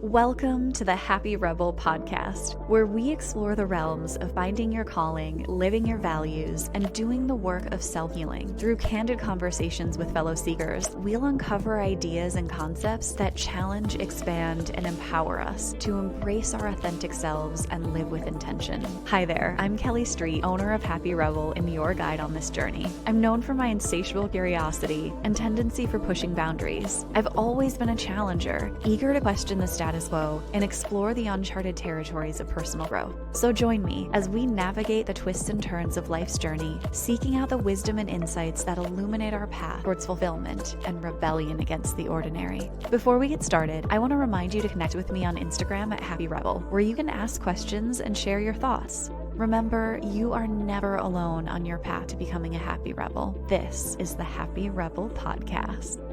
Welcome to the Happy Rebel podcast, where we explore the realms of finding your calling, living your values, and doing the work of self-healing. Through candid conversations with fellow seekers, we'll uncover ideas and concepts that challenge, expand, and empower us to embrace our authentic selves and live with intention. Hi there, I'm Kelly Street, owner of Happy Rebel and your guide on this journey. I'm known for my insatiable curiosity and tendency for pushing boundaries. I've always been a challenger, eager to question the status quo and explore the uncharted territories of personal growth. So join me as we navigate the twists and turns of life's journey, seeking out the wisdom and insights that illuminate our path towards fulfillment and rebellion against the ordinary. Before we get started, I want to remind you to connect with me on Instagram at Happy Rebel, where you can ask questions and share your thoughts. Remember, you are never alone on your path to becoming a happy rebel. This is the Happy Rebel Podcast.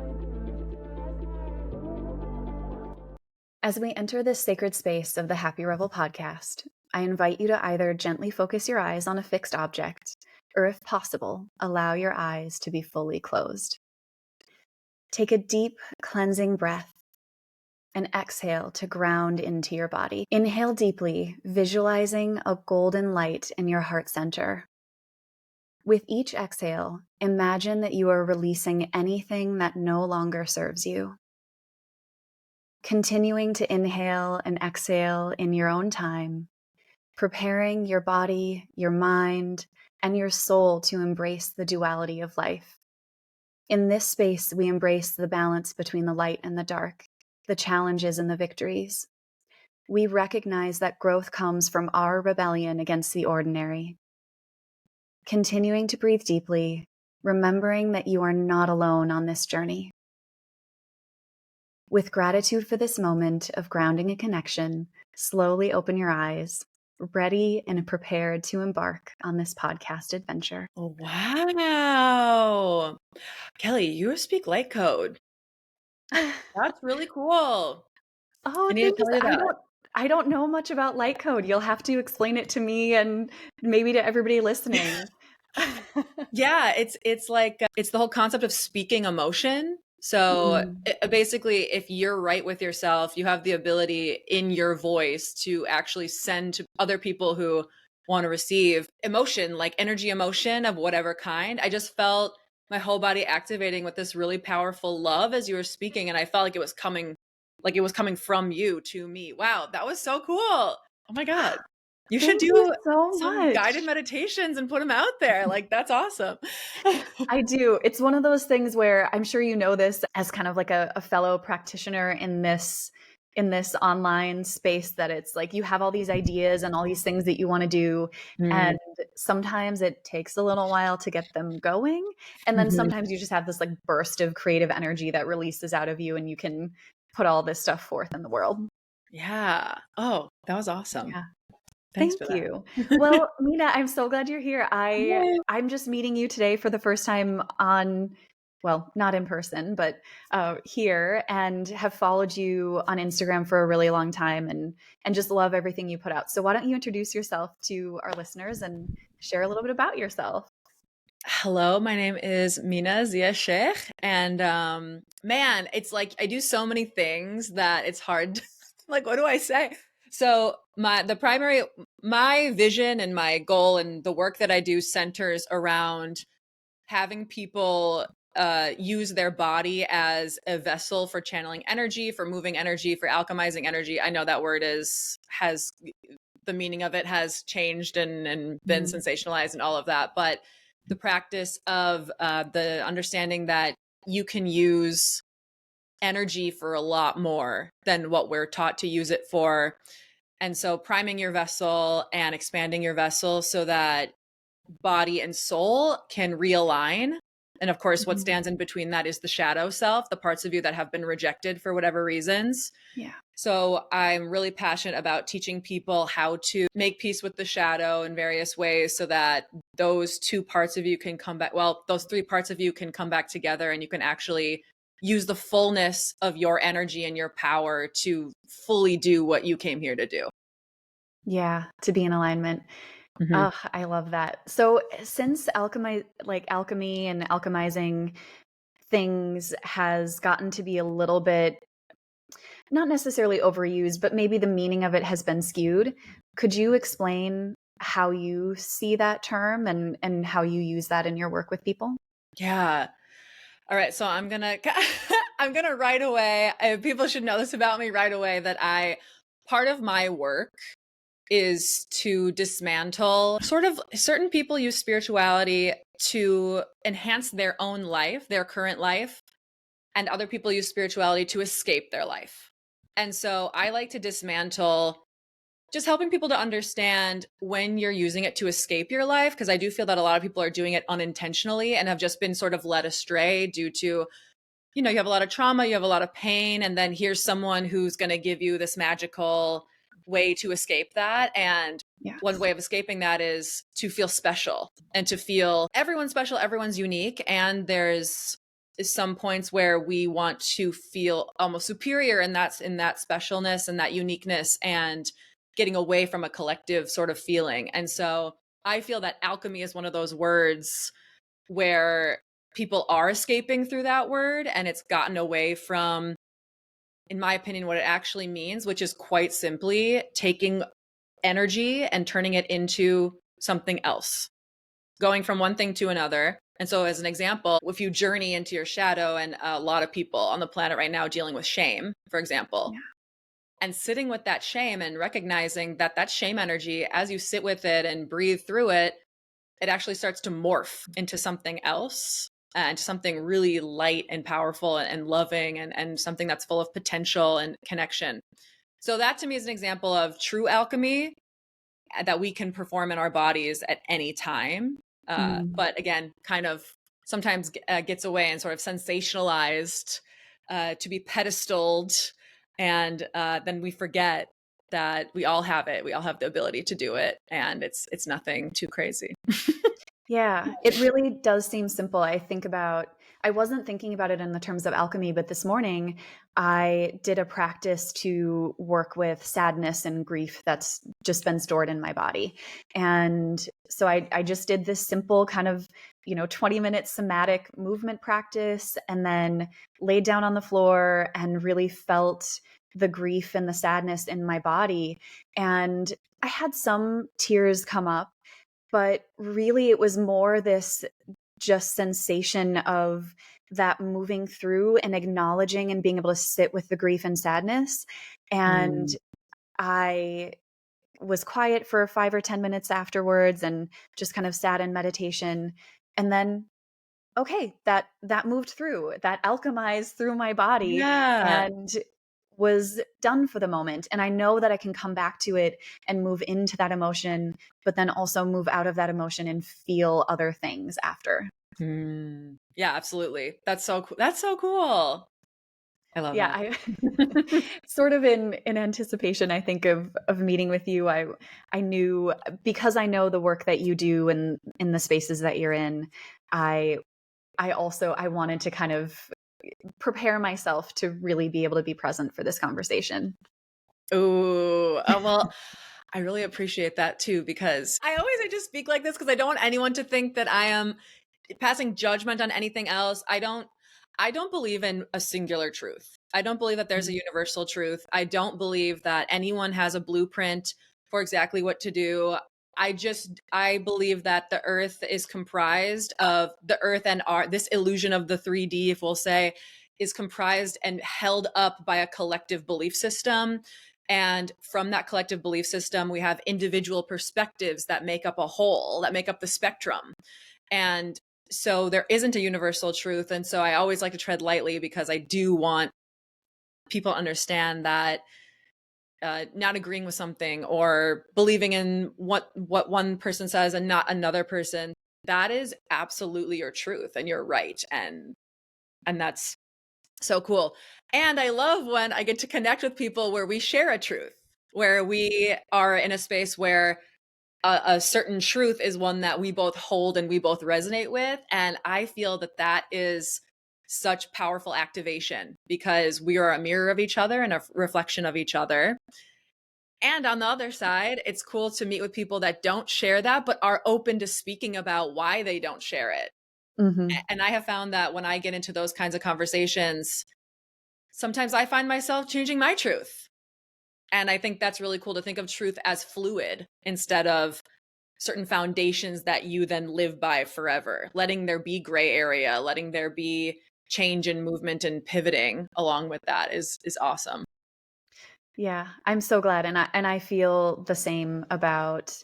As we enter this sacred space of the Happy Rebel podcast, I invite you to either gently focus your eyes on a fixed object, or if possible, allow your eyes to be fully closed. Take a deep, cleansing breath and exhale to ground into your body. Inhale deeply, visualizing a golden light in your heart center. With each exhale, imagine that you are releasing anything that no longer serves you. Continuing to inhale and exhale in your own time, preparing your body, your mind, and your soul to embrace the duality of life. In this space, we embrace the balance between the light and the dark, the challenges and the victories. We recognize that growth comes from our rebellion against the ordinary. Continuing to breathe deeply, remembering that you are not alone on this journey. With gratitude for this moment of grounding and connection, slowly open your eyes, ready and prepared to embark on this podcast adventure. Oh, wow. Kelly, you speak light code. That's really cool. Oh, I need to thanks. tell you that. I don't know much about light code. You'll have to explain it to me and maybe to everybody listening. Yeah, it's like it's the whole concept of speaking emotion. So basically, if you're right with yourself, you have the ability in your voice to actually send to other people who want to receive emotion, like energy emotion of whatever kind. I just felt my whole body activating with this really powerful love as you were speaking, and I felt like it was coming from you to me. Wow, that was so cool. Oh my God. You should Thank you do so some much. guided meditations and put them out there. Like, that's awesome. I do. It's one of those things where I'm sure you know this as kind of like a fellow practitioner in this online space, that it's like you have all these ideas and all these things that you want to do. And sometimes it takes a little while to get them going. And then sometimes you just have this like burst of creative energy that releases out of you and you can put all this stuff forth in the world. Yeah. Oh, that was awesome. Yeah. Thanks Thank for you. that. Well, Meena, I'm so glad you're here. Yay. I'm just meeting you today for the first time well, not in person, but here, and have followed you on Instagram for a really long time and just love everything you put out. So why don't you introduce yourself to our listeners and share a little bit about yourself? Hello, my name is Meena ZiaSheikh. And man, it's like I do so many things that it's hard. Like, what do I say? So my vision and my goal and the work that I do centers around having people use their body as a vessel for channeling energy, for moving energy, for alchemizing energy. I know that word has the meaning of it has changed and been sensationalized and all of that, but the practice of the understanding that you can use energy for a lot more than what we're taught to use it for. And so priming your vessel and expanding your vessel so that body and soul can realign. And of course, what stands in between that is the shadow self, the parts of you that have been rejected for whatever reasons. Yeah. So I'm really passionate about teaching people how to make peace with the shadow in various ways so that those two parts of you can come back. Well, those three parts of you can come back together and you can actually use the fullness of your energy and your power to fully do what you came here to do. Yeah, to be in alignment. Oh, I love that. So since alchemy and alchemizing things has gotten to be a little bit not necessarily overused, but maybe the meaning of it has been skewed. Could you explain how you see that term and how you use that in your work with people? Yeah. All right. So I'm going to, I'm going to right away, people should know this about me right away, that part of my work is to dismantle sort of certain people use spirituality to enhance their own life, their current life, and other people use spirituality to escape their life. And so I like to dismantle just helping people to understand when you're using it to escape your life, because I do feel that a lot of people are doing it unintentionally and have just been sort of led astray due to, you know, you have a lot of trauma, you have a lot of pain, and then here's someone who's going to give you this magical way to escape that. And Yes. one way of escaping that is to feel special and to feel everyone's special, everyone's unique. And there's some points where we want to feel almost superior, and that's in that specialness and that uniqueness and getting away from a collective sort of feeling. And so I feel that alchemy is one of those words where people are escaping through that word, and it's gotten away from, in my opinion, what it actually means, which is quite simply taking energy and turning it into something else, going from one thing to another. And so as an example, if you journey into your shadow, and a lot of people on the planet right now dealing with shame, for example, Yeah. and sitting with that shame and recognizing that that shame energy, as you sit with it and breathe through it, it actually starts to morph into something else, and something really light and powerful and loving, and something that's full of potential and connection. So that to me is an example of true alchemy that we can perform in our bodies at any time. But again, kind of sometimes gets away and sort of sensationalized to be pedestaled. And then we forget that we all have it. We all have the ability to do it. And it's nothing too crazy. Yeah, it really does seem simple. I wasn't thinking about it in the terms of alchemy, but this morning I did a practice to work with sadness and grief that's just been stored in my body. And so I just did this simple kind of, 20-minute somatic movement practice, and then laid down on the floor and really felt the grief and the sadness in my body. And I had some tears come up, but really it was more this just sensation of that moving through and acknowledging and being able to sit with the grief and sadness. And I was quiet for 5 or 10 minutes afterwards and just kind of sat in meditation. And then, okay, that moved through, that alchemized through my body Yeah. and was done for the moment. And I know that I can come back to it and move into that emotion, but then also move out of that emotion and feel other things after. Yeah, absolutely. That's so cool. That's so cool. I love Yeah, that. I sort of in anticipation, I think of meeting with you. I knew, because I know the work that you do and in the spaces that you're in, I I wanted to kind of prepare myself to really be able to be present for this conversation. Ooh, well, I really appreciate that too, because I just speak like this because I don't want anyone to think that I am passing judgment on anything else. I don't believe in a singular truth. I don't believe that there's a universal truth. I don't believe that anyone has a blueprint for exactly what to do. I believe that the earth is comprised of the earth, and our this illusion of the 3D, if we'll say, is comprised and held up by a collective belief system. And from that collective belief system, we have individual perspectives that make up a whole, that make up the spectrum. And so there isn't a universal truth. And so I always like to tread lightly, because I do want people to understand that not agreeing with something or believing in what one person says and not another person, that is absolutely your truth and you're right. And that's so cool. And I love when I get to connect with people where we share a truth, where we are in a space where a certain truth is one that we both hold and we both resonate with. And I feel that that is such powerful activation, because we are a mirror of each other and a reflection of each other. And on the other side, it's cool to meet with people that don't share that, but are open to speaking about why they don't share it. Mm-hmm. And I have found that when I get into those kinds of conversations, sometimes I find myself changing my truth. And I think that's really cool to think of truth as fluid instead of certain foundations that you then live by forever, letting there be gray area, letting there be change and movement and pivoting along with that is awesome. Yeah, I'm so glad, and I feel the same about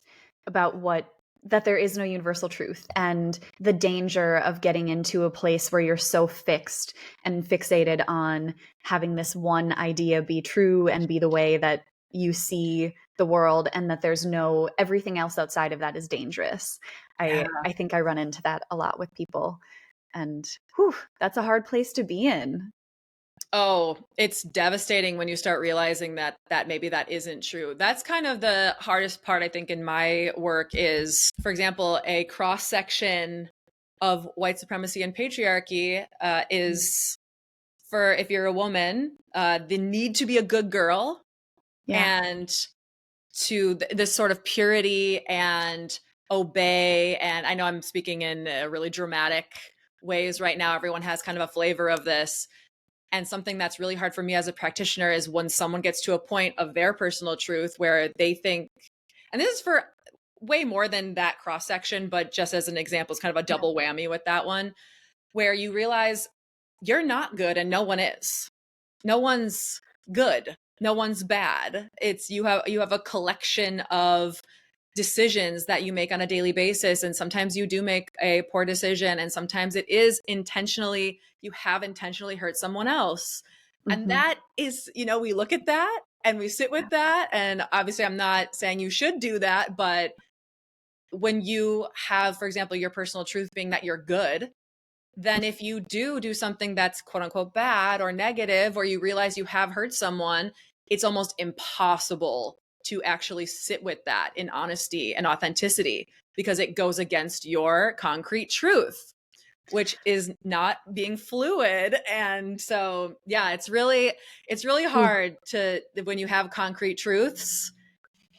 what that there is no universal truth, and the danger of getting into a place where you're so fixed and fixated on having this one idea be true and be the way that you see the world, and that there's no everything else outside of that is dangerous. Yeah. I think I run into that a lot with people, and whew, that's a hard place to be in. Oh, it's devastating when you start realizing that maybe that isn't true. That's kind of the hardest part, I think, in my work is, for example, a cross section of white supremacy and patriarchy is for if you're a woman, the need to be a good girl Yeah. and to this sort of purity and obey. And I know I'm speaking in really dramatic ways right now. Everyone has kind of a flavor of this. And something that's really hard for me as a practitioner is when someone gets to a point of their personal truth where they think, and this is for way more than that cross section, but just as an example, it's kind of a double whammy with that one, where you realize you're not good and no one is. No one's good. No one's bad. It's you have a collection of decisions that you make on a daily basis, and sometimes you do make a poor decision, and sometimes it is intentionally, you have intentionally hurt someone else. And Mhm. that is, we look at that and we sit with that, and obviously I'm not saying you should do that, but when you have, for example, your personal truth being that you're good, then if you do something that's quote unquote bad or negative, or you realize you have hurt someone, it's almost impossible to actually sit with that in honesty and authenticity because it goes against your concrete truth, which is not being fluid. And so, yeah, it's really Ooh, hard to when you have concrete truths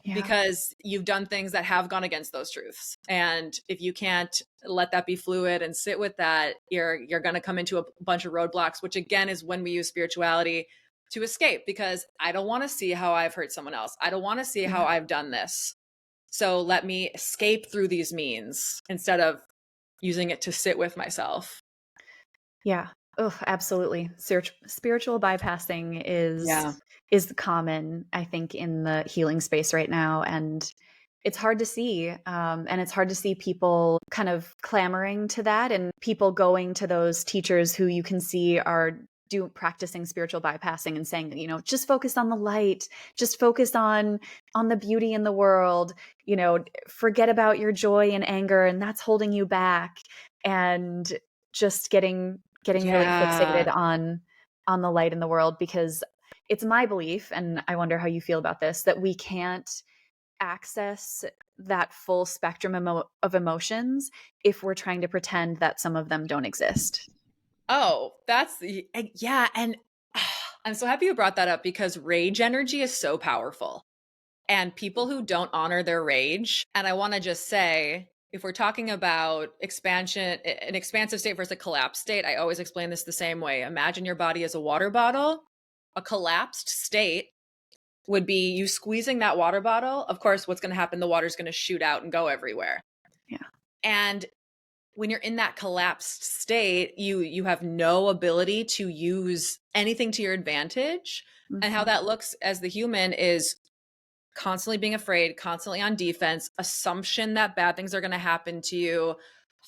yeah. because you've done things that have gone against those truths. And if you can't let that be fluid and sit with that, you're going to come into a bunch of roadblocks, which again is when we use spirituality to escape, because I don't want to see how I've hurt someone else. I don't want to see how Yeah. I've done this. So let me escape through these means instead of using it to sit with myself. Yeah. Oh, absolutely. Spiritual bypassing Yeah. is common, I think, in the healing space right now, and it's hard to see. And it's hard to see people kind of clamoring to that, and people going to those teachers who you can see are practicing spiritual bypassing and saying, just focus on the light, just focus on the beauty in the world, forget about your joy and anger, and that's holding you back, and just getting really Yeah. fixated on the light in the world, because it's my belief, and I wonder how you feel about this, that we can't access that full spectrum of emotions if we're trying to pretend that some of them don't exist. Oh, yeah. And I'm so happy you brought that up because rage energy is so powerful. And people who don't honor their rage, and I want to just say, if we're talking about expansion, an expansive state versus a collapsed state, I always explain this the same way. Imagine your body as a water bottle. A collapsed state would be you squeezing that water bottle. Of course, what's going to happen? The water's going to shoot out and go everywhere. Yeah. And when you're in that collapsed state, you have no ability to use anything to your advantage. And how Mhm. that looks as the human is constantly being afraid, constantly on defense, assumption that bad things are going to happen to you,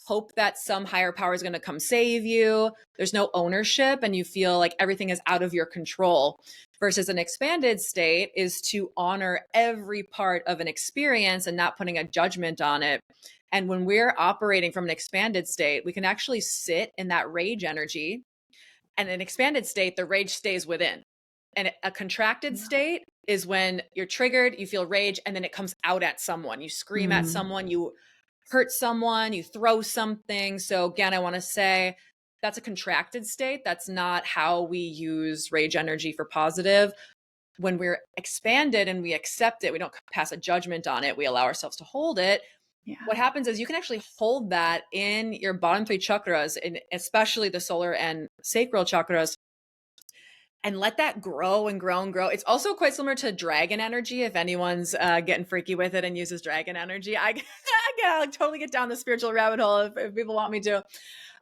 hope that some higher power is going to come save you. There's no ownership and you feel like everything is out of your control. Versus an expanded state is to honor every part of an experience and not putting a judgment on it. And when we're operating from an expanded state, we can actually sit in that rage energy. And in an expanded state, the rage stays within. And a contracted Yeah. state is when you're triggered, you feel rage, and then it comes out at someone. You scream at Mm. someone, you hurt someone, you throw something. So, again, I want to say that's a contracted state. That's not how we use rage energy for positive. When we're expanded and we accept it, we don't pass a judgment on it, we allow ourselves to hold it. Yeah. What happens is you can actually hold that in your bottom three chakras, and especially the solar and sacral chakras, and let that grow and grow and grow. It's also quite similar to dragon energy. If anyone's getting freaky with it and uses dragon energy, I totally get down the spiritual rabbit hole if people want me to.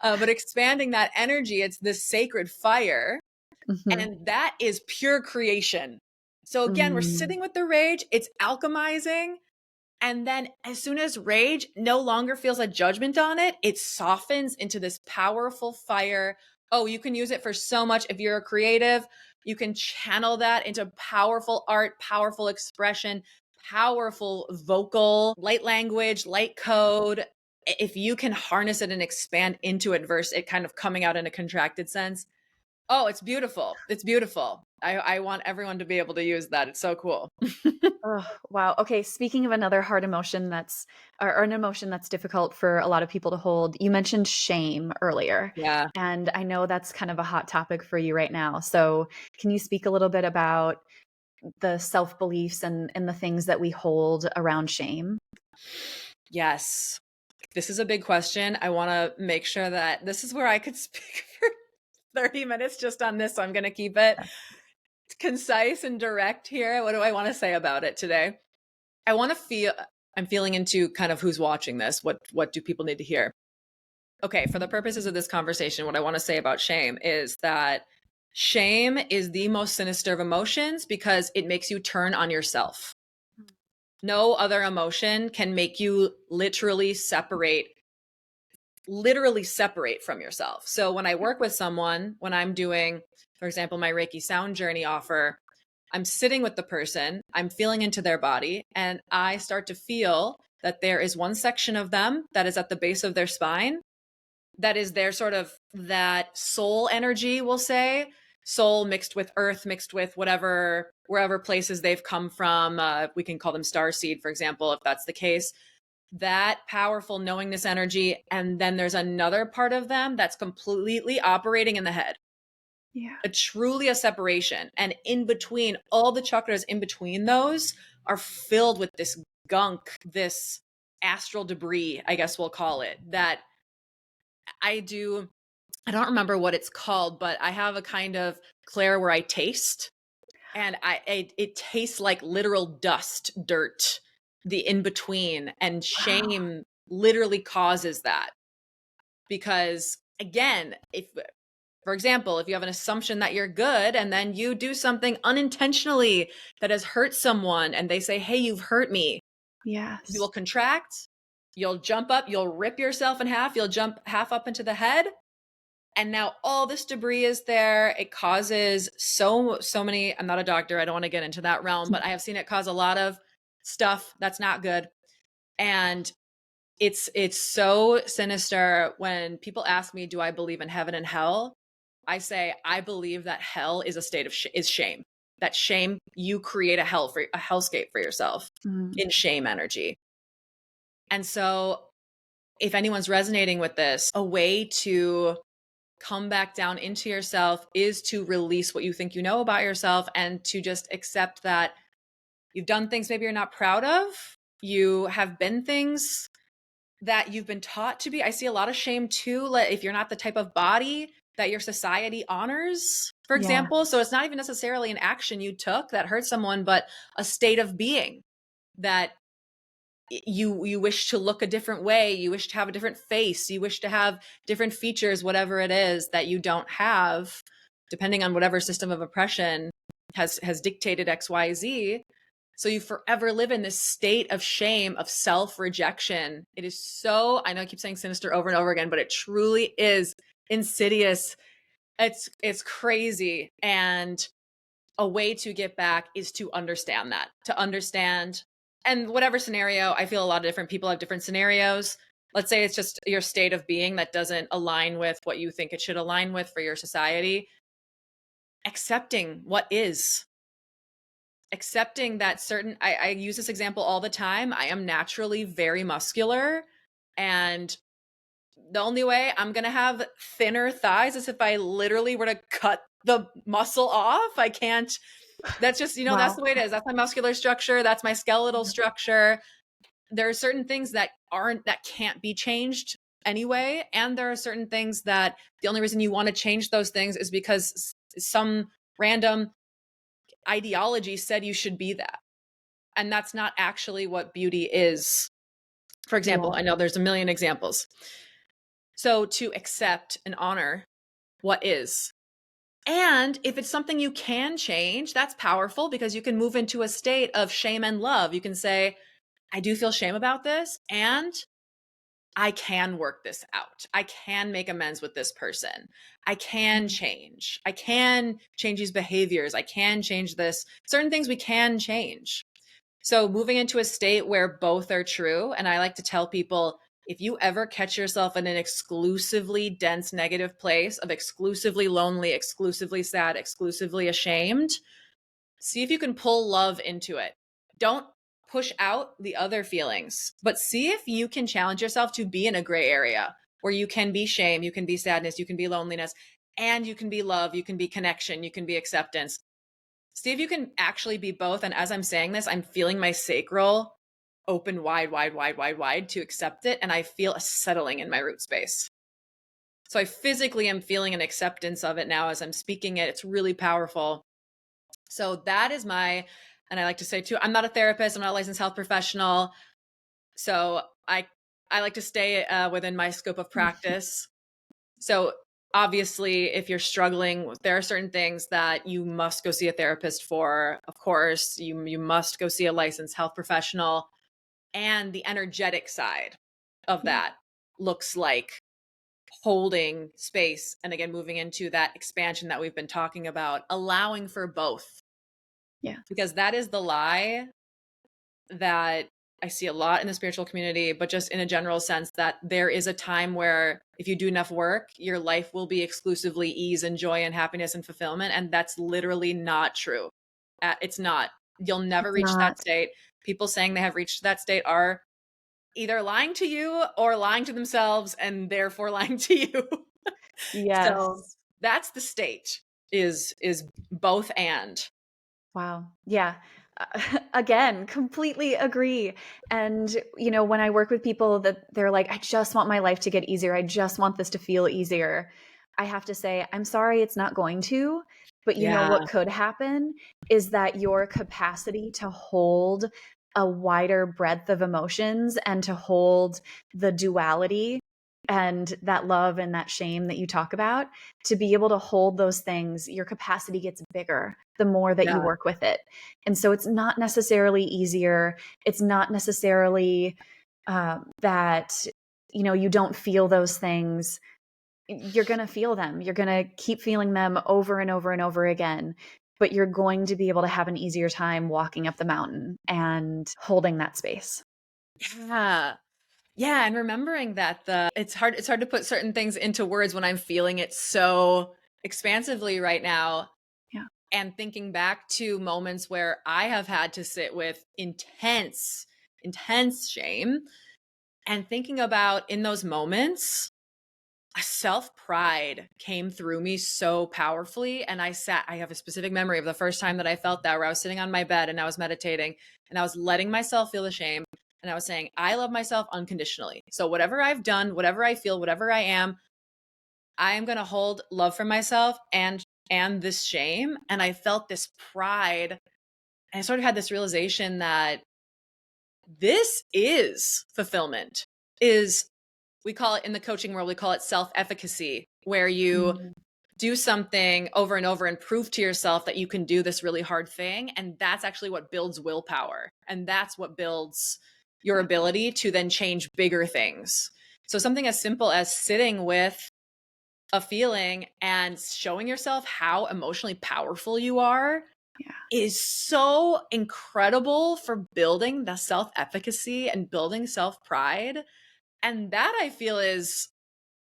But expanding that energy, it's this sacred fire. Mm-hmm. And that is pure creation. So again, we're sitting with the rage, it's alchemizing. And then as soon as rage no longer feels a judgment on it, it softens into this powerful fire. Oh, you can use it for so much. If you're a creative, you can channel that into powerful art, powerful expression, powerful vocal, light language, light code. If you can harness it and expand into it versus it kind of coming out in a contracted sense. Oh, it's beautiful. It's beautiful. I want everyone to be able to use that. It's so cool. Oh, wow. Okay. Speaking of another hard emotion or an emotion that's difficult for a lot of people to hold, you mentioned shame earlier. Yeah. And I know that's kind of a hot topic for you right now. So can you speak a little bit about the self-beliefs and the things that we hold around shame? Yes. This is a big question. I want to make sure that this is where I could speak for 30 minutes just on this. So I'm going to keep it concise and direct here. What do I want to say about it today? I'm feeling into kind of who's watching this. What do people need to hear? Okay, for the purposes of this conversation, what I want to say about shame is that shame is the most sinister of emotions because it makes you turn on yourself. No other emotion can make you literally separate from yourself. So when I work with someone, when I'm doing, for example, my Reiki sound journey offer, I'm sitting with the person, I'm feeling into their body, and I start to feel that there is one section of them that is at the base of their spine. That is their sort of that soul energy, we'll say, soul mixed with earth, mixed with wherever places they've come from. We can call them starseed, for example, if that's the case. That powerful knowingness energy. And then there's another part of them that's completely operating in the head. Yeah. Truly a separation. And in between, all the chakras in between those are filled with this gunk, this astral debris, I guess we'll call it, that I don't remember what it's called, but I have a kind of clair where I taste, and it tastes like literal dust, dirt, the in between, and shame literally causes that. Because again, for example, if you have an assumption that you're good and then you do something unintentionally that has hurt someone and they say, "Hey, you've hurt me." Yes. You will contract, you'll jump up, you'll rip yourself in half, you'll jump half up into the head. And now all this debris is there. It causes so many, I'm not a doctor, I don't want to get into that realm, but I have seen it cause a lot of stuff that's not good. And it's so sinister when people ask me, do I believe in heaven and hell? I say, I believe that hell is a state of is shame. That shame, you create a hellscape for yourself in shame energy. And so if anyone's resonating with this, a way to come back down into yourself is to release what you think you know about yourself and to just accept that you've done things maybe you're not proud of. You have been things that you've been taught to be. I see a lot of shame too, like if you're not the type of body that your society honors, for example. So it's not even necessarily an action you took that hurt someone, but a state of being that you wish to look a different way, you wish to have a different face, you wish to have different features, whatever it is that you don't have, depending on whatever system of oppression has dictated XYZ. So you forever live in this state of shame, of self-rejection. It is so, I know I keep saying sinister over and over again, but it truly is insidious. It's crazy. And a way to get back is to understand that, to understand. And whatever scenario, I feel a lot of different people have different scenarios. Let's say it's just your state of being that doesn't align with what you think it should align with for your society. Accepting what is. Accepting that I use this example all the time. I am naturally very muscular, and the only way I'm going to have thinner thighs is if I literally were to cut the muscle off. I can't, that's just, that's the way it is. That's my muscular structure. That's my skeletal structure. There are certain things that can't be changed anyway. And there are certain things that the only reason you want to change those things is because some random ideology said you should be that. And that's not actually what beauty is. For example, Yeah. I know there's a million examples. So to accept and honor what is. And if it's something you can change, that's powerful because you can move into a state of shame and love. You can say, I do feel shame about this, and I can work this out. I can make amends with this person. I can change. I can change these behaviors. I can change this. Certain things we can change. So moving into a state where both are true. And I like to tell people, if you ever catch yourself in an exclusively dense negative place of exclusively lonely, exclusively sad, exclusively ashamed, see if you can pull love into it. Don't push out the other feelings, but see if you can challenge yourself to be in a gray area where you can be shame, you can be sadness, you can be loneliness, and you can be love, you can be connection, you can be acceptance. See if you can actually be both. And as I'm saying this, I'm feeling my sacral open wide, wide, wide, wide, wide to accept it. And I feel a settling in my root space. So I physically am feeling an acceptance of it now as I'm speaking it. It's really powerful. So that is and I like to say too, I'm not a therapist. I'm not a licensed health professional. So I like to stay within my scope of practice. So obviously, if you're struggling, there are certain things that you must go see a therapist for. Of course, you must go see a licensed health professional. And the energetic side of that looks like holding space. And again, moving into that expansion that we've been talking about, allowing for both. Yeah. Because that is the lie that I see a lot in the spiritual community, but just in a general sense, that there is a time where if you do enough work, your life will be exclusively ease and joy and happiness and fulfillment. And that's literally not true. It's not. You'll never It's reach that not. state. People saying they have reached that state are either lying to you or lying to themselves and therefore lying to you. So Yes. that's the state is both and. Wow. Yeah. Again, completely agree. And, when I work with people that they're like, I just want my life to get easier. I just want this to feel easier. I have to say, I'm sorry, it's not going to. But Yeah. what could happen is that your capacity to hold a wider breadth of emotions and to hold the duality and that love and that shame that you talk about, to be able to hold those things, your capacity gets bigger the more that you Yeah. work with it. And so it's not necessarily easier. It's not necessarily that, you don't feel those things. You're going to feel them. You're going to keep feeling them over and over and over again. But you're going to be able to have an easier time walking up the mountain and holding that space. Yeah. Yeah, and remembering that it's hard to put certain things into words when I'm feeling it so expansively right now. Yeah. And thinking back to moments where I have had to sit with intense shame, and thinking about in those moments, a self-pride came through me so powerfully. And I have a specific memory of the first time that I felt that, where I was sitting on my bed and I was meditating and I was letting myself feel the shame. And I was saying, I love myself unconditionally. So whatever I've done, whatever I feel, whatever I am going to hold love for myself and this shame. And I felt this pride. And I sort of had this realization that this is fulfillment. We call it in the coaching world, we call it self-efficacy, where you do something over and over and prove to yourself that you can do this really hard thing. And that's actually what builds willpower. And that's what builds your ability to then change bigger things. So something as simple as sitting with a feeling and showing yourself how emotionally powerful you are is so incredible for building the self-efficacy and building self-pride. And that, I feel, is,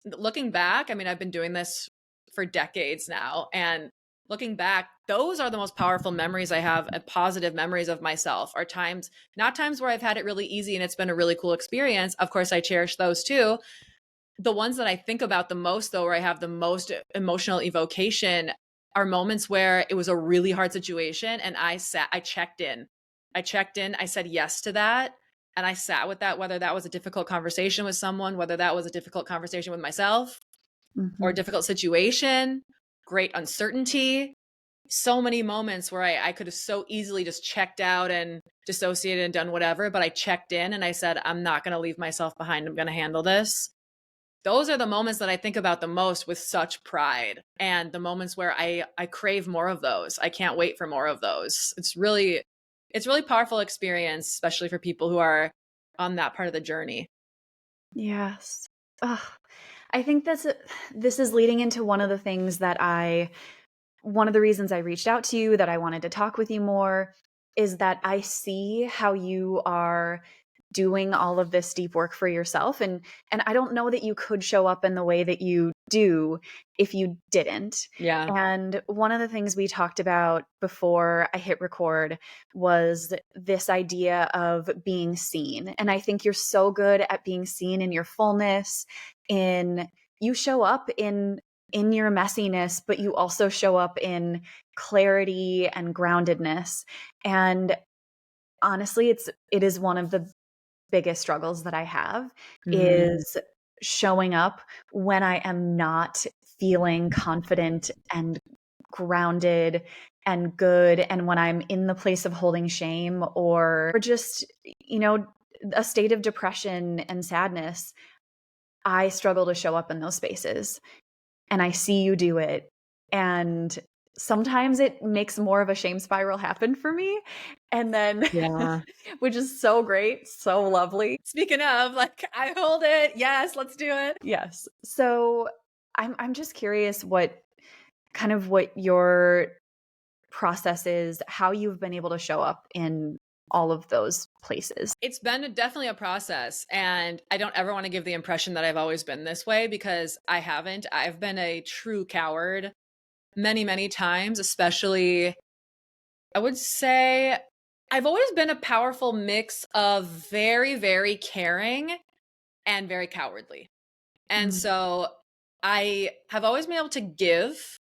looking back, I mean, I've been doing this for decades now, and looking back, those are the most powerful memories I have, positive memories of myself, are times, not times where I've had it really easy and it's been a really cool experience. Of course, I cherish those too. The ones that I think about the most, though, where I have the most emotional evocation, are moments where it was a really hard situation and I checked in. I said yes to that. And I sat with that, whether that was a difficult conversation with someone, whether that was a difficult conversation with myself, or a difficult situation, great uncertainty. so many moments where I could have so easily just checked out and dissociated and done whatever, but I checked in and I said, I'm not going to leave myself behind. I'm going to handle this. Those are the moments that I think about the most with such pride, and the moments where I crave more of those. I can't wait for more of those. It's really powerful experience, especially for people who are on that part of the journey. Yes. Ugh. I think this is leading into one of the things that one of the reasons I reached out to you, that I wanted to talk with you more, is that I see how you are doing all of this deep work for yourself, and I don't know that you could show up in the way that you do if you didn't. Yeah. And one of the things we talked about before I hit record was this idea of being seen. And I think you're so good at being seen in your fullness, in you show up in your messiness, but you also show up in clarity and groundedness. And honestly, it is one of the biggest struggles that I have, Mhm. is showing up when I am not feeling confident and grounded and good, and when I'm in the place of holding shame or just, a state of depression and sadness. I struggle to show up in those spaces, and I see you do it. And sometimes it makes more of a shame spiral happen for me. And then, Yeah. which is so great, so lovely. Speaking of, like, I hold it. Yes, let's do it. Yes. So I'm just curious what your process is, how you've been able to show up in all of those places. It's been definitely a process, and I don't ever want to give the impression that I've always been this way, because I haven't. I've been a true coward many, many times, especially, I would say I've always been a powerful mix of very, very caring and very cowardly. And Mm. so I have always been able to give.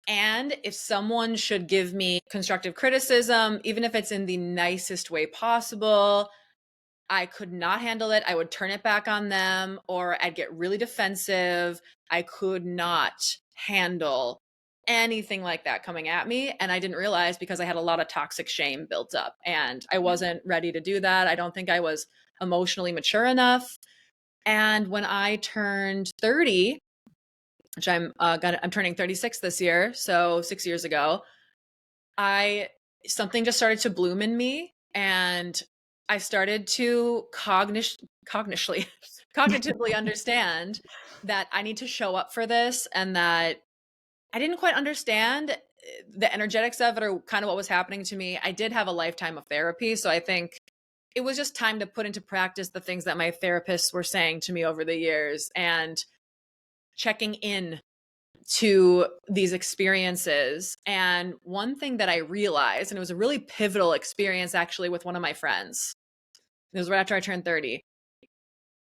And if someone should give me constructive criticism, even if it's in the nicest way possible, I could not handle it. I would turn it back on them, or I'd get really defensive. I could not handle anything like that coming at me. And I didn't realize, because I had a lot of toxic shame built up and I wasn't ready to do that. I don't think I was emotionally mature enough. And when I turned 30, which I'm turning 36 this year, so 6 years ago, I something just started to bloom in me, and I started to cognitively cognitively understand that I need to show up for this, and that I didn't quite understand the energetics of it, or kind of what was happening to me. I did have a lifetime of therapy, so I think it was just time to put into practice the things that my therapists were saying to me over the years, and checking in to these experiences. And one thing that I realized, and it was a really pivotal experience actually with one of my friends, it was right after I turned 30.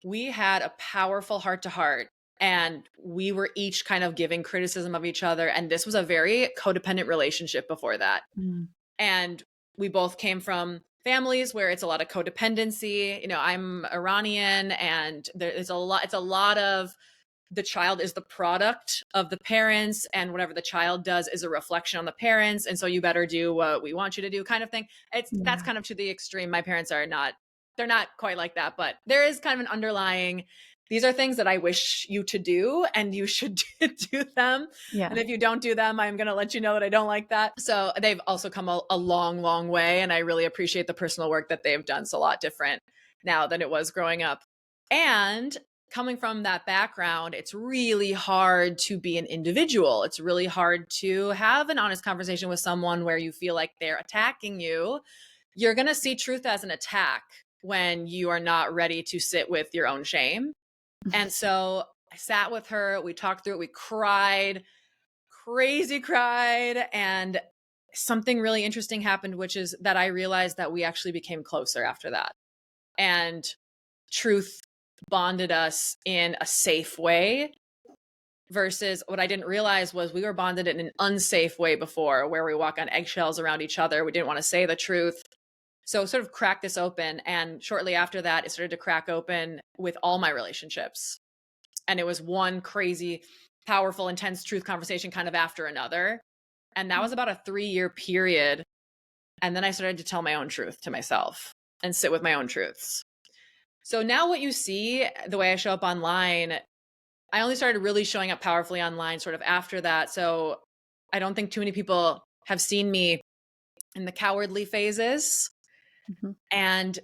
We had a powerful heart to heart, and we were each kind of giving criticism of each other. And this was a very codependent relationship before that. Mm. And we both came from families where it's a lot of codependency. I'm Iranian, and it's a lot of, the child is the product of the parents, and whatever the child does is a reflection on the parents, and so you better do what we want you to do, kind of thing. That's Yeah. kind of to the extreme. My parents are not, they're not quite like that, but there is kind of an underlying, these are things that I wish you to do, and you should do them. Yeah. And if you don't do them, I'm going to let you know that I don't like that. So they've also come a long, long way, and I really appreciate the personal work that they've done. It's a lot different now than it was growing up. And coming from that background, it's really hard to be an individual. It's really hard to have an honest conversation with someone where you feel like they're attacking you. You're going to see truth as an attack when you are not ready to sit with your own shame. And so I sat with her, we talked through it, we cried, crazy cried. And something really interesting happened, which is that I realized that we actually became closer after that. And truth bonded us in a safe way, versus what I didn't realize was we were bonded in an unsafe way before, where we walk on eggshells around each other. We didn't want to say the truth. So sort of cracked this open. And shortly after that, it started to crack open with all my relationships. And it was one crazy, powerful, intense truth conversation kind of after another. And that was about a 3-year period. And then I started to tell my own truth to myself and sit with my own truths. So now what you see, the way I show up online, I only started really showing up powerfully online sort of after that. So I don't think too many people have seen me in the cowardly phases. Mhm. And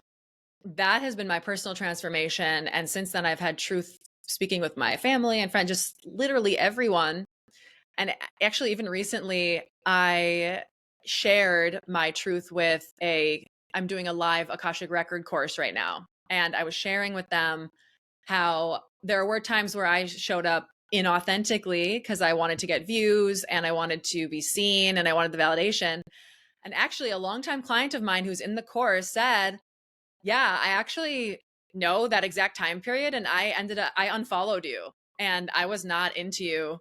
that has been my personal transformation. And since then, I've had truth speaking with my family and friends, just literally everyone. And actually, even recently, I shared my truth with I'm doing a live Akashic record course right now. And I was sharing with them how there were times where I showed up inauthentically because I wanted to get views and I wanted to be seen and I wanted the validation. And actually, a longtime client of mine who's in the course said, yeah, I actually know that exact time period. And I unfollowed you and I was not into you.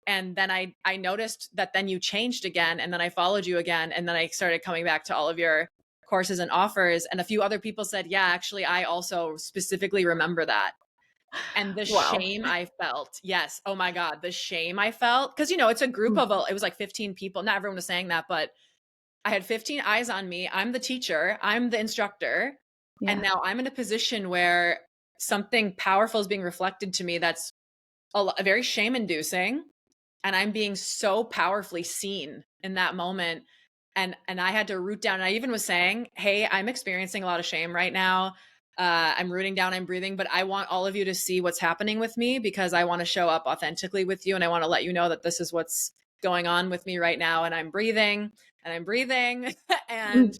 And then I noticed that then you changed again. And then I followed you again. And then I started coming back to all of your courses and offers. And a few other people said, yeah, actually, I also specifically remember that. And the Wow. shame I felt. Yes. Oh my God. The shame I felt. Cause it's a group of, it was like 15 people. Not everyone was saying that, but I had 15 eyes on me. I'm the teacher. I'm the instructor. And Yeah. now I'm in a position where something powerful is being reflected to me that's very shame inducing. And I'm being so powerfully seen in that moment. And I had to root down. And I even was saying, hey, I'm experiencing a lot of shame right now. I'm rooting down, I'm breathing, but I want all of you to see what's happening with me because I want to show up authentically with you. And I want to let you know that this is what's going on with me right now. And I'm breathing and I'm breathing. And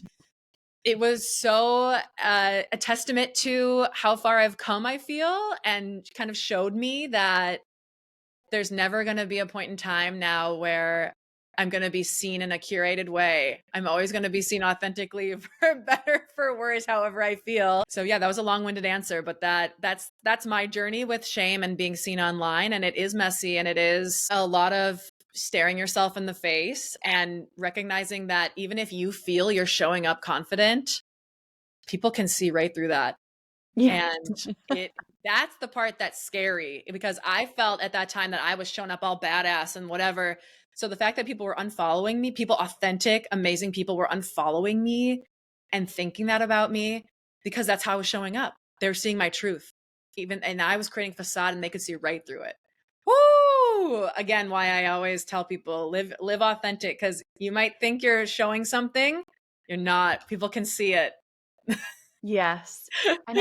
it was so a testament to how far I've come, I feel, and kind of showed me that there's never going to be a point in time now where I'm going to be seen in a curated way. I'm always going to be seen authentically, for better, for worse, however I feel. So yeah, that was a long-winded answer, but that's my journey with shame and being seen online. And it is messy and it is a lot of staring yourself in the face and recognizing that even if you feel you're showing up confident, people can see right through that. Yeah. And that's the part that's scary because I felt at that time that I was showing up all badass and whatever. So the fact that people were unfollowing me, people, authentic, amazing people were unfollowing me and thinking that about me because that's how I was showing up. They were seeing my truth. And I was creating facade and they could see right through it. Woo! Again, why I always tell people live authentic, because you might think you're showing something. You're not. People can see it. Yes. And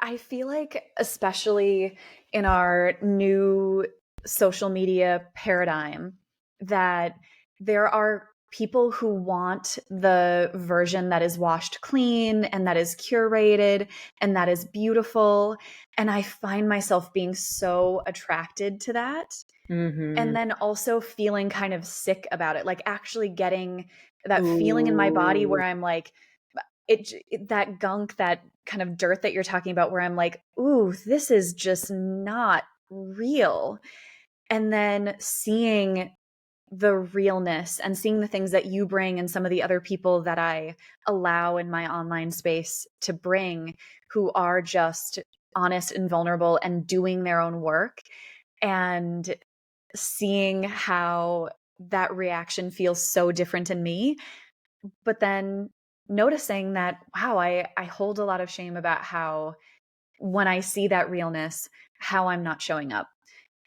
I feel like, especially in our new social media paradigm, that there are people who want the version that is washed clean and that is curated and that is beautiful. And I find myself being so attracted to that. And then also feeling kind of sick about it, like actually getting that feeling in my body Ooh. where I'm like, that gunk, that kind of dirt that you're talking about, where I'm like, ooh, this is just not real. And then seeing the realness and seeing the things that you bring and some of the other people that I allow in my online space to bring, who are just honest and vulnerable and doing their own work, and seeing how that reaction feels so different in me. But then noticing that, wow, I hold a lot of shame about how, when I see that realness, how I'm not showing up.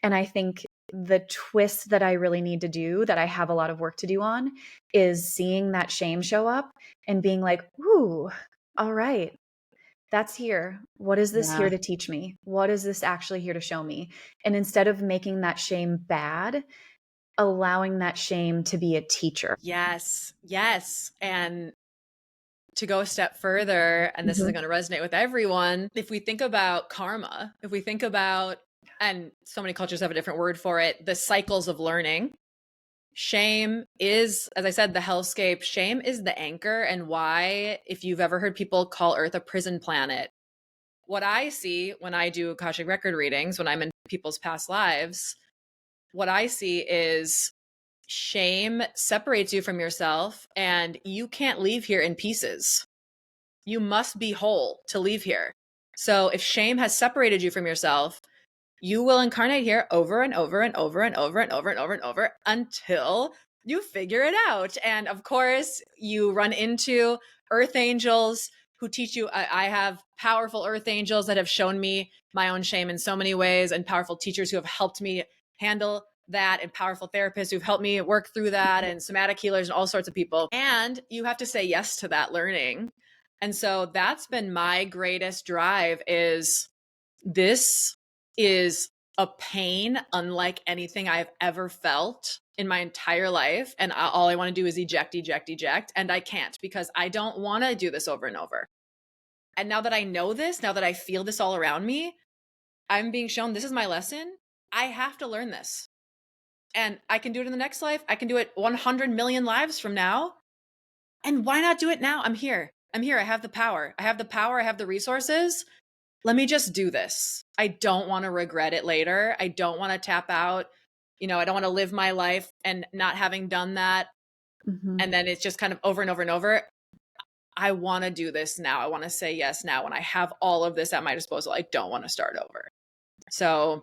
And I think the twist that I really need to do, that I have a lot of work to do on, is seeing that shame show up and being like, ooh, all right, that's here. What is this Yeah. here to teach me? What is this actually here to show me? And instead of making that shame bad, allowing that shame to be a teacher. Yes. Yes. And to go a step further, and this isn't going to resonate with everyone, if we think about karma, if we think about, and so many cultures have a different word for it, the cycles of learning, shame is, as I said, the hellscape. Shame is the anchor. And why, if you've ever heard people call Earth a prison planet, what I see when I do Akashic record readings, when I'm in people's past lives, what I see is shame separates you from yourself and you can't leave here in pieces. You must be whole to leave here. So if shame has separated you from yourself, you will incarnate here over and over and over and over and over and over and over until you figure it out. And of course, you run into earth angels who teach you. I have powerful earth angels that have shown me my own shame in so many ways, and powerful teachers who have helped me handle that, and powerful therapists who've helped me work through that, and somatic healers and all sorts of people. And you have to say yes to that learning. And so that's been my greatest drive, is this is a pain unlike anything I've ever felt in my entire life. And all I want to do is eject, eject, eject. And I can't, because I don't want to do this over and over. And now that I know this, now that I feel this all around me, I'm being shown this is my lesson. I have to learn this. And I can do it in the next life. I can do it 100 million lives from now. And why not do it now? I'm here. I'm here. I have the power. I have the power. I have the resources. Let me just do this. I don't want to regret it later. I don't want to tap out. I don't want to live my life and not having done that. And then it's just kind of over and over and over. I want to do this now. I want to say yes now. When I have all of this at my disposal, I don't want to start over. So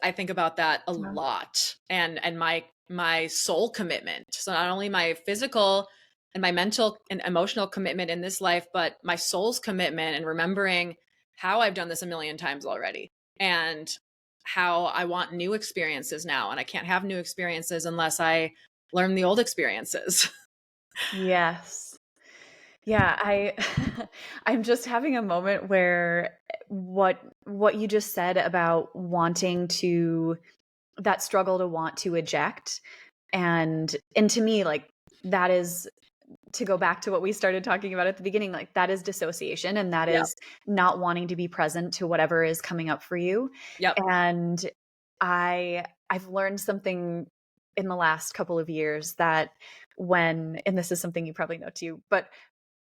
I think about that a lot, and my soul commitment. So not only my physical and my mental and emotional commitment in this life, but my soul's commitment, and remembering how I've done this a million times already, and how I want new experiences now. And I can't have new experiences unless I learn the old experiences. Yes. Yeah, I'm just having a moment where what you just said about wanting to, that struggle to want to eject, and to me, like, that is, to go back to what we started talking about at the beginning, like, that is dissociation, and that Yep. is not wanting to be present to whatever is coming up for you. Yep. And I've learned something in the last couple of years, that and this is something you probably know too, but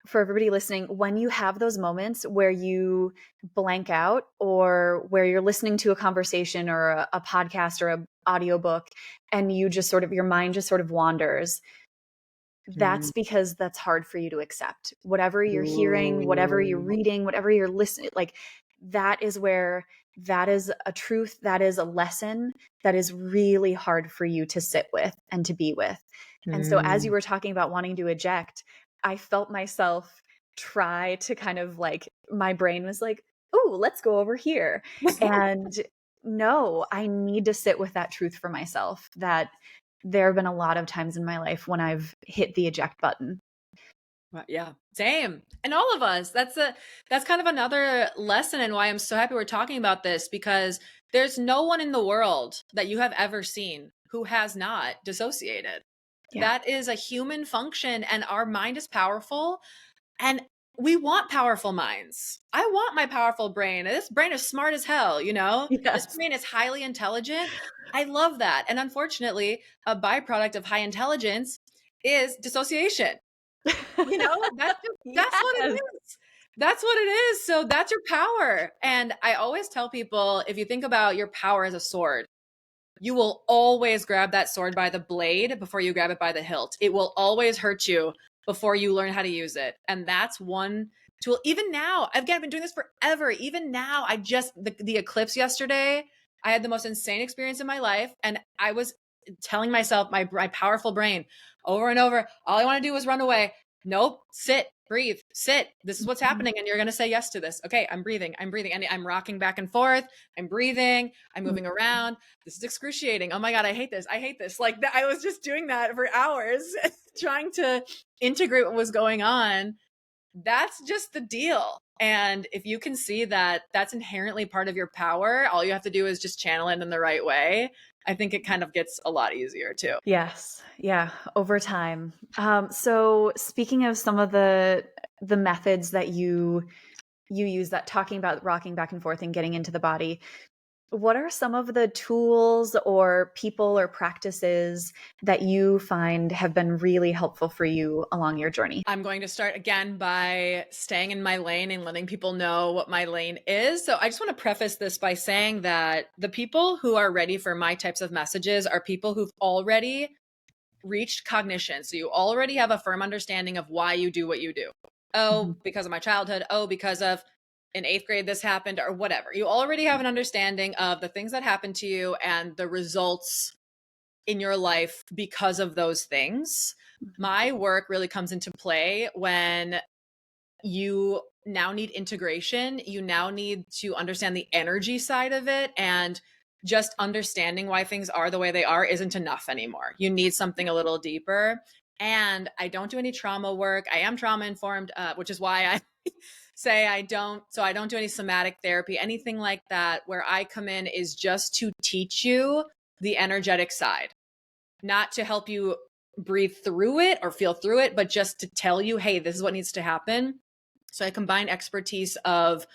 for everybody listening, when you have those moments where you blank out, or where you're listening to a conversation or a podcast or an audiobook, and you just sort of, your mind just sort of wanders, that's because that's hard for you to accept. Whatever you're hearing, whatever you're reading, whatever you're listening, like, that is where, that is a truth, that is a lesson that is really hard for you to sit with and to be with. And so as you were talking about wanting to eject, I felt myself try to kind of, like, my brain was like, "Oh, let's go over here." And no, I need to sit with that truth for myself, that there have been a lot of times in my life when I've hit the eject button. Yeah, same. And all of us. That's kind of another lesson, and why I'm so happy we're talking about this, because there's no one in the world that you have ever seen who has not dissociated. Yeah. That is a human function, and our mind is powerful, and we want powerful minds. I want my powerful brain. This brain is smart as hell, This Yes. brain is highly intelligent. I love that. And unfortunately, a byproduct of high intelligence is dissociation. That's what it Yes. is. That's what it is. So that's your power. And I always tell people, if you think about your power as a sword, you will always grab that sword by the blade before you grab it by the hilt. It will always hurt you before you learn how to use it. And that's one tool. Even now, I've been doing this forever. Even now, the eclipse yesterday, I had the most insane experience in my life. And I was telling myself, my powerful brain, over and over, all I want to do is run away. Nope, sit, breathe, sit. This is what's happening. And you're going to say yes to this. Okay, I'm breathing. And I'm rocking back and forth. I'm breathing. I'm moving around. This is excruciating. Oh my God, I hate this. I hate this. Like, I was just doing that for hours, trying to integrate what was going on. That's just the deal. And if you can see that that's inherently part of your power, all you have to do is just channel it in the right way. I think it kind of gets a lot easier too. Yes. Yeah. Over time. So speaking of some of the methods that you use, that talking about rocking back and forth and getting into the body, what are some of the tools or people or practices that you find have been really helpful for you along your journey? I'm going to start again by staying in my lane and letting people know what my lane is. So I just want to preface this by saying that the people who are ready for my types of messages are people who've already reached cognition. So you already have a firm understanding of why you do what you do. Oh, because of my childhood. Oh, because of in 8th grade this happened, or whatever. You already have an understanding of the things that happened to you and the results in your life because of those things. My work really comes into play when you now need integration. You now need to understand the energy side of it, and just understanding why things are the way they are isn't enough anymore. You need something a little deeper. And I don't do any trauma work. I am trauma informed, which is why I say I don't. So I don't do any somatic therapy, anything like that. Where I come in is just to teach you the energetic side, not to help you breathe through it or feel through it, but just to tell you, hey, this is what needs to happen. So I combine expertise of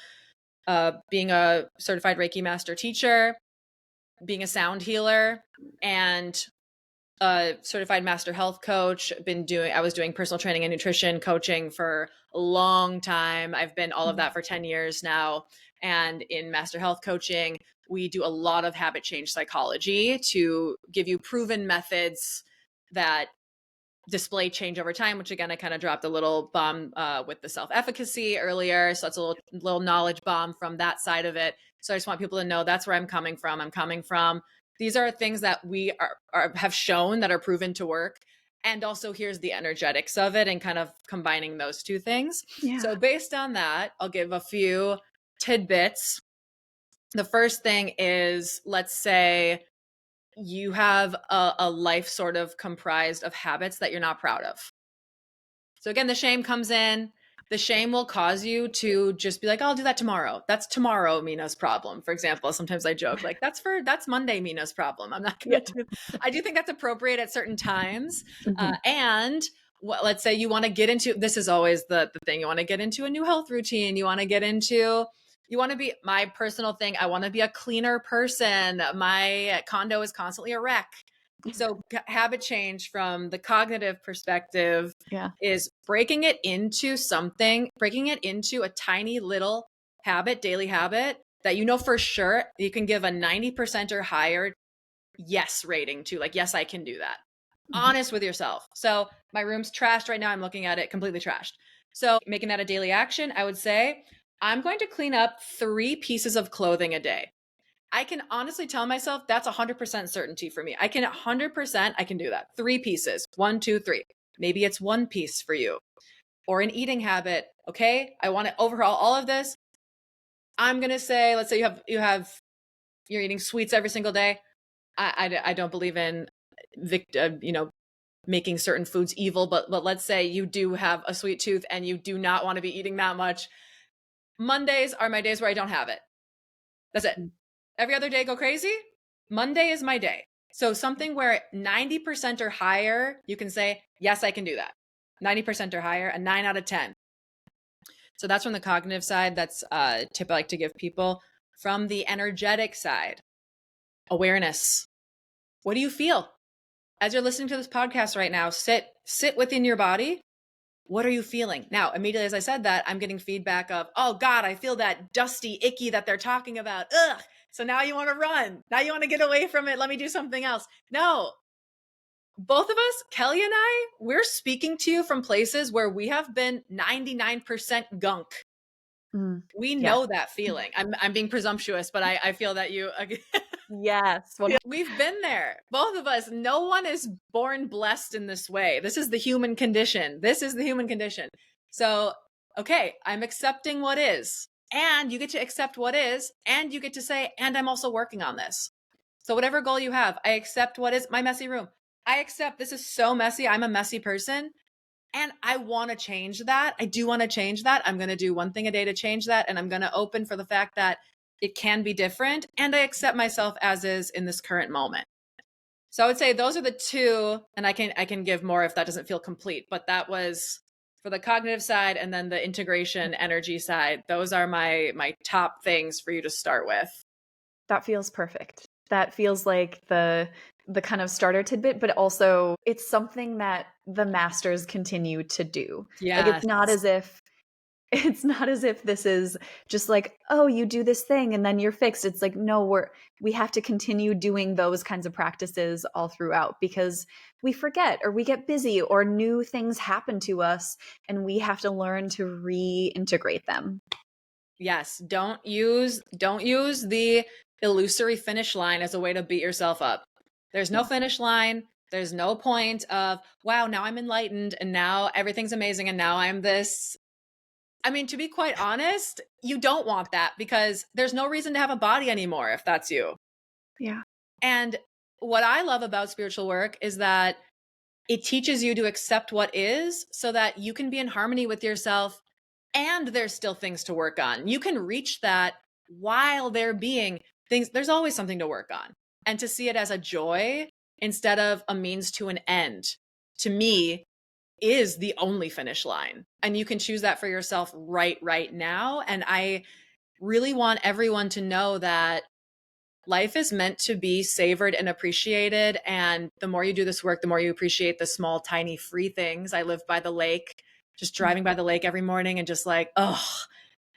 being a certified Reiki master teacher, being a sound healer, and a certified master health coach. I was doing personal training and nutrition coaching for a long time. I've been all of that for 10 years now. And in master health coaching, we do a lot of habit change psychology to give you proven methods that display change over time, which again, I kind of dropped a little bomb with the self-efficacy earlier. So that's a little knowledge bomb from that side of it. So I just want people to know that's where I'm coming from. These are things that we have shown that are proven to work. And also here's the energetics of it and kind of combining those two things. Yeah. So based on that, I'll give a few tidbits. The first thing is, let's say you have a life sort of comprised of habits that you're not proud of. So again, the shame comes in. The shame will cause you to just be like, oh, I'll do that tomorrow. That's tomorrow Mina's problem. For example, sometimes I joke like that's Monday Mina's problem. I'm not going to do. I do think that's appropriate at certain times. And let's say you want to get into, this is always the thing. You want to get into a new health routine. You want to be, my personal thing, I want to be a cleaner person. My condo is constantly a wreck. So habit change from the cognitive perspective is breaking it into a tiny little habit, daily habit that you know for sure you can give a 90% or higher yes rating to. Like, yes, I can do that. Honest with yourself. So my room's trashed right now. I'm looking at it completely trashed. So making that a daily action, I would say I'm going to clean up 3 pieces of clothing a day. I can honestly tell myself that's 100% certainty for me. I can do that. 3 pieces, 1, 2, 3. Maybe it's 1 piece for you, or an eating habit. Okay. I want to overhaul all of this. I'm going to say, let's say you're eating sweets every single day. I don't believe in, making certain foods evil, but let's say you do have a sweet tooth and you do not want to be eating that much. Mondays are my days where I don't have it. That's it. Every other day, go crazy. Monday is my day. So something where 90% or higher, you can say, yes, I can do that. 90% or higher, a 9 out of 10. So that's from the cognitive side. That's a tip I like to give people. From the energetic side, awareness. What do you feel? As you're listening to this podcast right now, sit within your body. What are you feeling? Now, immediately as I said that, I'm getting feedback of, oh God, I feel that dusty, icky that they're talking about. Ugh. So now you want to run. Now you want to get away from it. Let me do something else. No. Both of us, Kelly and I, we're speaking to you from places where we have been 99% gunk. We know that feeling. I'm being presumptuous, but I feel that you... Yes. Well, we've been there. Both of us. No one is born blessed in this way. This is the human condition. So, okay, I'm accepting what is. And you get to accept what is. And you get to say, and I'm also working on this. So whatever goal you have, I accept what is my messy room. I accept this is so messy. I'm a messy person. And I want to change that. I do want to change that. I'm going to do 1 thing a day to change that. And I'm going to open for the fact that it can be different. And I accept myself as is in this current moment. So I would say those are the 2, and I can give more if that doesn't feel complete, but that was for the cognitive side, and then the integration energy side. Those are my top things for you to start with. That feels perfect. That feels like the kind of starter tidbit, but also it's something that the masters continue to do. Yeah. Like it's not as if this is just like, oh, you do this thing and then you're fixed. It's like, no, we have to continue doing those kinds of practices all throughout because we forget or we get busy or new things happen to us and we have to learn to reintegrate them. Yes. Don't use the illusory finish line as a way to beat yourself up. There's no finish line. There's no point of, wow, now I'm enlightened and now everything's amazing and now I'm this. I mean, to be quite honest, you don't want that because there's no reason to have a body anymore if that's you. Yeah. And what I love about spiritual work is that it teaches you to accept what is so that you can be in harmony with yourself and there's still things to work on. You can reach that while there being things. There's always something to work on. And to see it as a joy instead of a means to an end, to me, is the only finish line. And you can choose that for yourself right now. And I really want everyone to know that life is meant to be savored and appreciated. And the more you do this work, the more you appreciate the small, tiny, free things. I live by the lake, just driving by the lake every morning and just like, oh,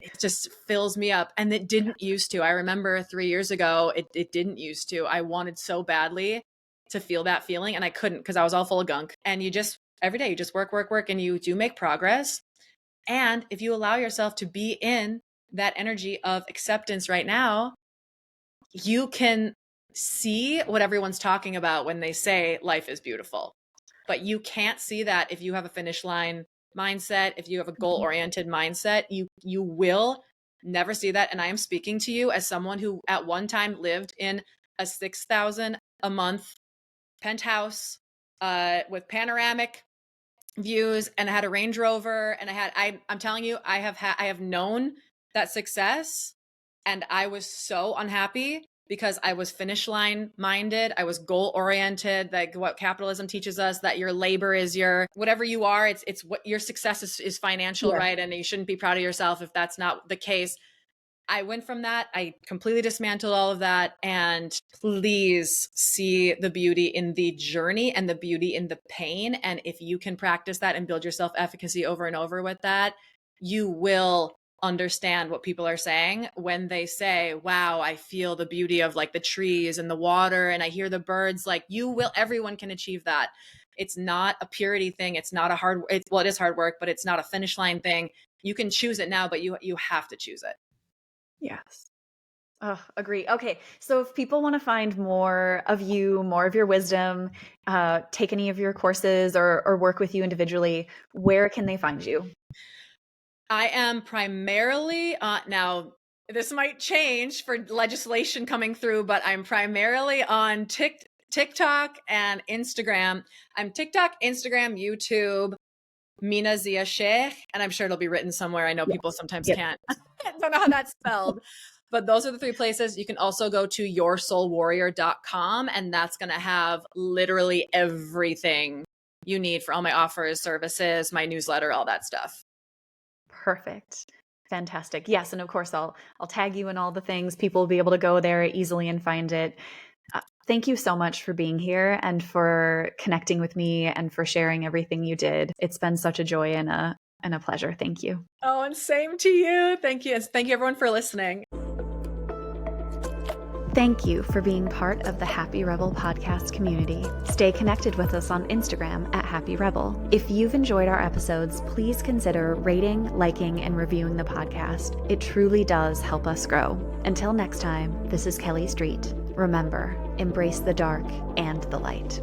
it just fills me up. And it didn't used to. I remember 3 years ago, it didn't used to. I wanted so badly to feel that feeling and I couldn't because I was all full of gunk. And you just, every day, you just work, and you do make progress. And if you allow yourself to be in that energy of acceptance right now, you can see what everyone's talking about when they say life is beautiful. But you can't see that if you have a finish line mindset, if you have a goal-oriented mindset, you will never see that. And I am speaking to you as someone who at one time lived in a 6,000 a month penthouse with panoramic views and I had a Range Rover and I'm telling you, I have known that success and I was so unhappy because I was finish line minded. I was goal oriented, like what capitalism teaches us, that your labor is your, whatever you are, it's what your success is financial, right? And you shouldn't be proud of yourself if that's not the case. I went from that. I completely dismantled all of that. And please see the beauty in the journey and the beauty in the pain. And if you can practice that and build your self-efficacy over and over with that, you will understand what people are saying when they say, wow, I feel the beauty of like the trees and the water and I hear the birds. Like everyone can achieve that. It's not a purity thing. It's not it is hard work, but it's not a finish line thing. You can choose it now, but you have to choose it. Yes. Oh, agree. Okay. So if people want to find more of you, more of your wisdom, take any of your courses or work with you individually, where can they find you? I am primarily, now this might change for legislation coming through, but I'm primarily on TikTok and Instagram. I'm TikTok, Instagram, YouTube, Meena ZiaSheikh, and I'm sure it'll be written somewhere. I know people sometimes can't, don't know how that's spelled, but those are the 3 places. You can also go to yoursoulwarrior.com and that's going to have literally everything you need for all my offers, services, my newsletter, all that stuff. Perfect. Fantastic. Yes. And of course, I'll tag you in all the things. People will be able to go there easily and find it. Thank you so much for being here and for connecting with me and for sharing everything you did. It's been such a joy and a pleasure. Thank you. Oh, and same to you. Thank you. Thank you everyone for listening. Thank you for being part of the Happy Rebel podcast community. Stay connected with us on Instagram at Happy Rebel. If you've enjoyed our episodes, please consider rating, liking, and reviewing the podcast. It truly does help us grow. Until next time, this is Kelly Street. Remember, embrace the dark and the light.